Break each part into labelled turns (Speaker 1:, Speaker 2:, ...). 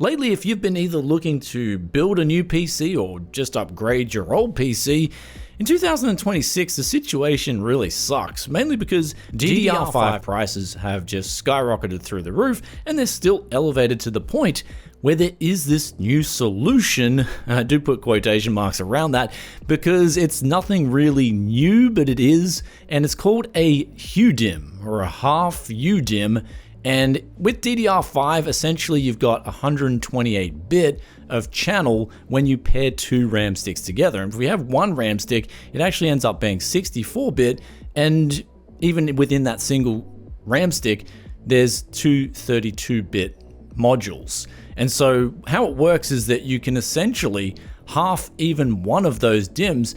Speaker 1: Lately, if you've been either looking to build a new PC or just upgrade your old PC, in 2026 the situation really sucks, mainly because DDR5 prices have just skyrocketed through the roof and they're still elevated to the point where there is this new solution. I do put quotation marks around that because it's nothing really new, but it is, and it's called a HU-DIMM or a half HU-DIMM. And with DDR5, essentially you've got 128-bit of channel when you pair two RAM sticks together. And if we have one RAM stick, it actually ends up being 64-bit, and even within that single RAM stick, there's two 32-bit modules. And so how it works is that you can essentially half even one of those DIMMs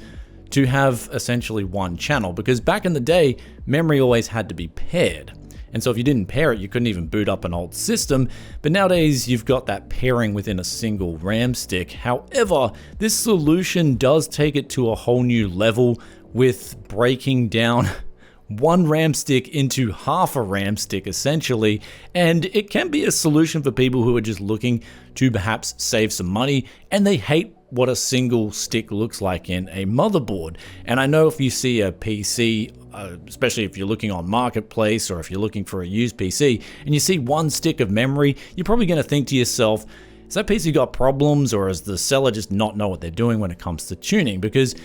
Speaker 1: to have essentially one channel, because back in the day, memory always had to be paired. And so if you didn't pair it, you couldn't even boot up an old system. But nowadays, you've got that pairing within a single RAM stick. However, this solution does take it to a whole new level with breaking down one RAM stick into half a RAM stick, essentially. And it can be a solution for people who are just looking to perhaps save some money and they hate what a single stick looks like in a motherboard. And I know if you see a PC, especially if you're looking on Marketplace or if you're looking for a used PC, and you see one stick of memory, you're probably going to think to yourself, has that PC got problems, or does the seller just not know what they're doing when it comes to tuning? Because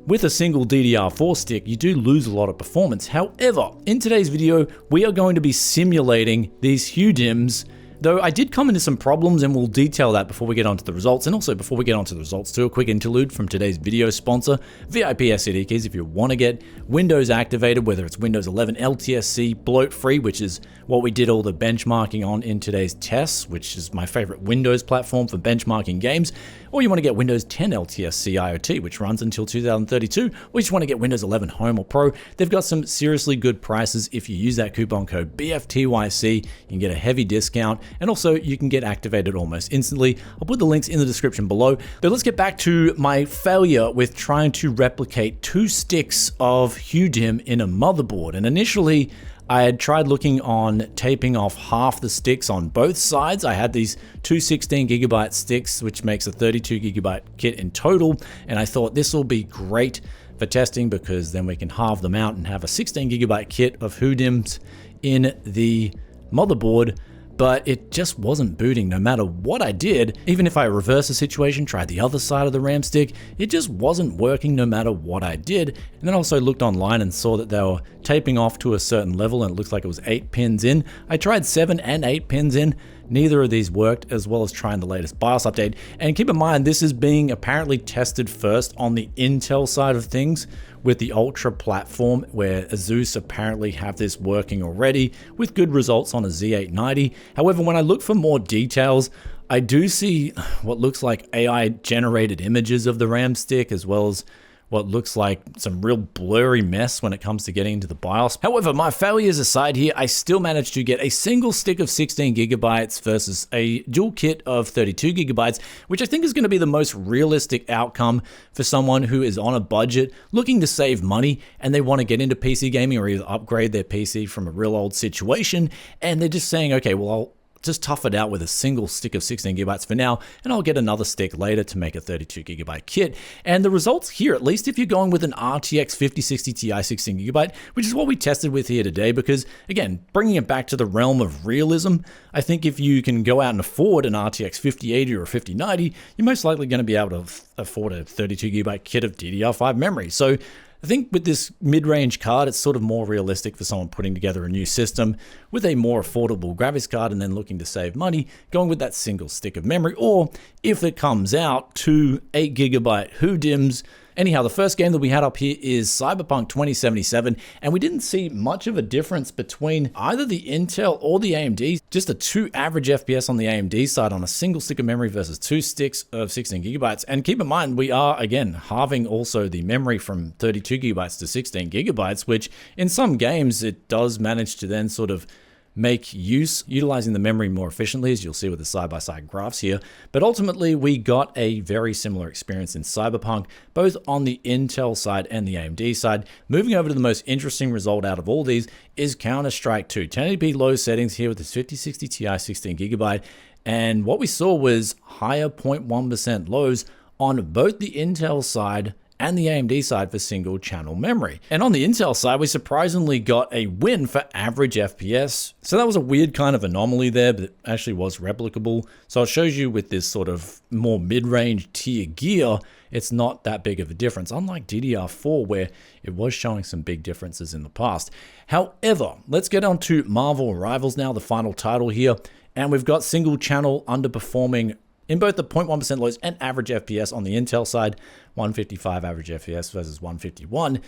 Speaker 1: with a single DDR4 stick, you do lose a lot of performance. However, in today's video, we are going to be simulating these HU-DIMMs. Though I did come into some problems, and we'll detail that before we get onto the results. And also before we get onto the results too, a quick interlude from today's video sponsor, VIP SCD keys. If you want to get Windows activated, whether it's Windows 11 LTSC bloat free, which is what we did all the benchmarking on in today's tests, which is my favorite Windows platform for benchmarking games, or you want to get Windows 10 LTSC IoT, which runs until 2032, or you just want to get Windows 11 Home or Pro, they've got some seriously good prices. If you use that coupon code BFTYC, you can get a heavy discount. And also, you can get activated almost instantly. I'll put the links in the description below. But let's get back to my failure with trying to replicate two sticks of HU-DIMM in a motherboard. And initially, I had tried looking on taping off half the sticks on both sides. I had these two 16GB sticks, which makes a 32GB kit in total. And I thought this will be great for testing because then we can halve them out and have a 16GB kit of HU-DIMMs in the motherboard. But it just wasn't booting no matter what I did. Even if I reversed the situation, tried the other side of the RAM stick, it just wasn't working no matter what I did. And then I also looked online and saw that they were taping off to a certain level, and it looks like it was 8 pins in. I tried 7 and 8 pins in. Neither of these worked, as well as trying the latest BIOS update. And keep in mind, this is being apparently tested first on the Intel side of things with the Ultra platform, where ASUS apparently have this working already with good results on a Z890. However, when I look for more details, I do see what looks like AI generated images of the RAM stick, as well as what looks like some real blurry mess when it comes to getting into the BIOS. However, my failures aside here, I still managed to get a single stick of 16GB versus a dual kit of 32GB, which I think is going to be the most realistic outcome for someone who is on a budget, looking to save money, and they want to get into PC gaming or either upgrade their PC from a real old situation, and they're just saying, okay, well, I'll just tough it out with a single stick of 16GB for now, and I'll get another stick later to make a 32GB kit. And the results here, at least if you're going with an RTX 5060 Ti 16GB, which is what we tested with here today, because again, bringing it back to the realm of realism, I think if you can go out and afford an RTX 5080 or 5090, you're most likely going to be able to afford a 32GB kit of DDR5 memory. So I think with this mid-range card, it's sort of more realistic for someone putting together a new system with a more affordable graphics card and then looking to save money, going with that single stick of memory, or if it comes out, 2 8GB HU-DIMMs. Anyhow, the first game that we had up here is Cyberpunk 2077, and we didn't see much of a difference between either the Intel or the AMD, just a 2 average FPS on the AMD side on a single stick of memory versus 2 sticks of 16GB. And keep in mind, we are, again, halving also the memory from 32GB to 16GB, which in some games, it does manage to then sort of make utilizing the memory more efficiently, as you'll see with the side-by-side graphs here. But ultimately, we got a very similar experience in Cyberpunk, both on the Intel side and the AMD side. Moving over to the most interesting result out of all these is Counter-Strike 2. 1080p low settings here with this 5060 Ti 16GB. And what we saw was higher 0.1% lows on both the Intel side and the AMD side for single channel memory. And on the Intel side, we surprisingly got a win for average FPS. So that was a weird kind of anomaly there, but it actually was replicable. So it shows you with this sort of more mid-range tier gear, it's not that big of a difference, unlike DDR4 where it was showing some big differences in the past. However, let's get on to Marvel Rivals now, the final title here. And we've got single channel underperforming in both the 0.1% lows and average FPS on the Intel side, 155 average FPS versus 151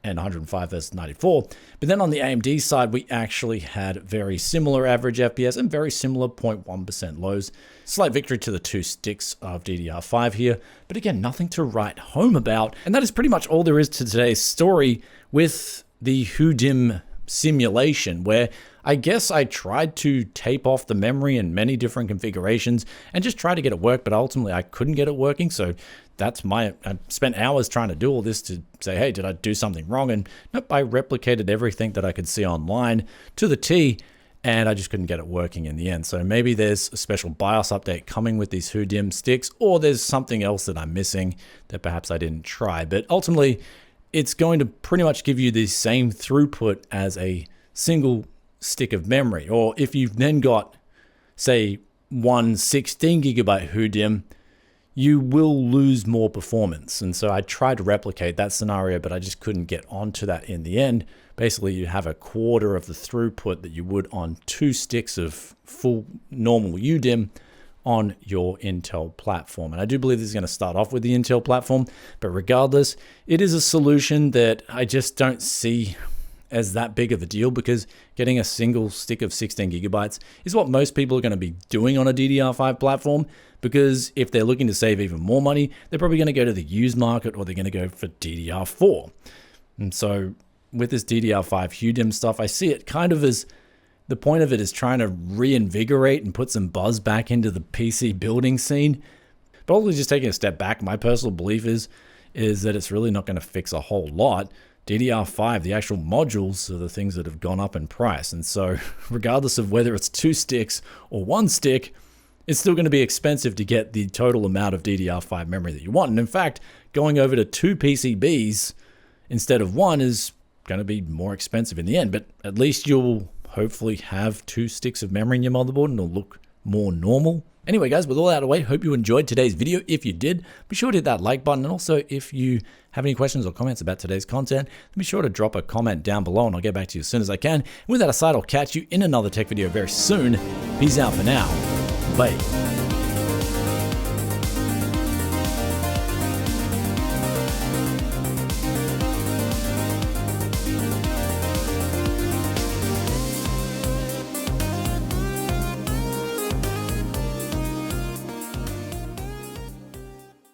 Speaker 1: and 105 versus 94. But then on the AMD side, we actually had very similar average FPS and very similar 0.1% lows. Slight victory to the two sticks of DDR5 here, but again, nothing to write home about. And that is pretty much all there is to today's story with the HU-DIMM simulation, where I guess I tried to tape off the memory in many different configurations and just try to get it work, but ultimately I couldn't get it working. So that's I spent hours trying to do all this to say, hey, did I do something wrong? And nope, I replicated everything that I could see online to the T, and I just couldn't get it working in the end. So maybe there's a special BIOS update coming with these HU-DIMM sticks, or there's something else that I'm missing that perhaps I didn't try. But ultimately, it's going to pretty much give you the same throughput as a single stick of memory. Or if you've then got, say, one 16 gigabyte HU-DIMM, you will lose more performance. And so I tried to replicate that scenario, but I just couldn't get onto that in the end. Basically, you have a quarter of the throughput that you would on two sticks of full normal HU-DIMM on your Intel platform. And I do believe this is going to start off with the Intel platform, but regardless, it is a solution that I just don't see as that big of a deal, because getting a single stick of 16 gigabytes is what most people are going to be doing on a DDR5 platform, because if they're looking to save even more money, they're probably going to go to the used market, or they're going to go for DDR4. And so with this DDR5 HU-DIMM stuff, I see it kind of as the point of it is trying to reinvigorate and put some buzz back into the PC building scene. But ultimately, just taking a step back, my personal belief is that it's really not going to fix a whole lot. DDR5, the actual modules, are the things that have gone up in price. And so regardless of whether it's two sticks or one stick, it's still going to be expensive to get the total amount of DDR5 memory that you want. And in fact, going over to two PCBs instead of one is going to be more expensive in the end. But at least you'll hopefully have two sticks of memory in your motherboard and it'll look more normal. Anyway, guys, with all that out of the way, hope you enjoyed today's video. If you did, be sure to hit that like button. And also, if you have any questions or comments about today's content, be sure to drop a comment down below and I'll get back to you as soon as I can. And with that aside, I'll catch you in another tech video very soon. Peace out for now. Bye.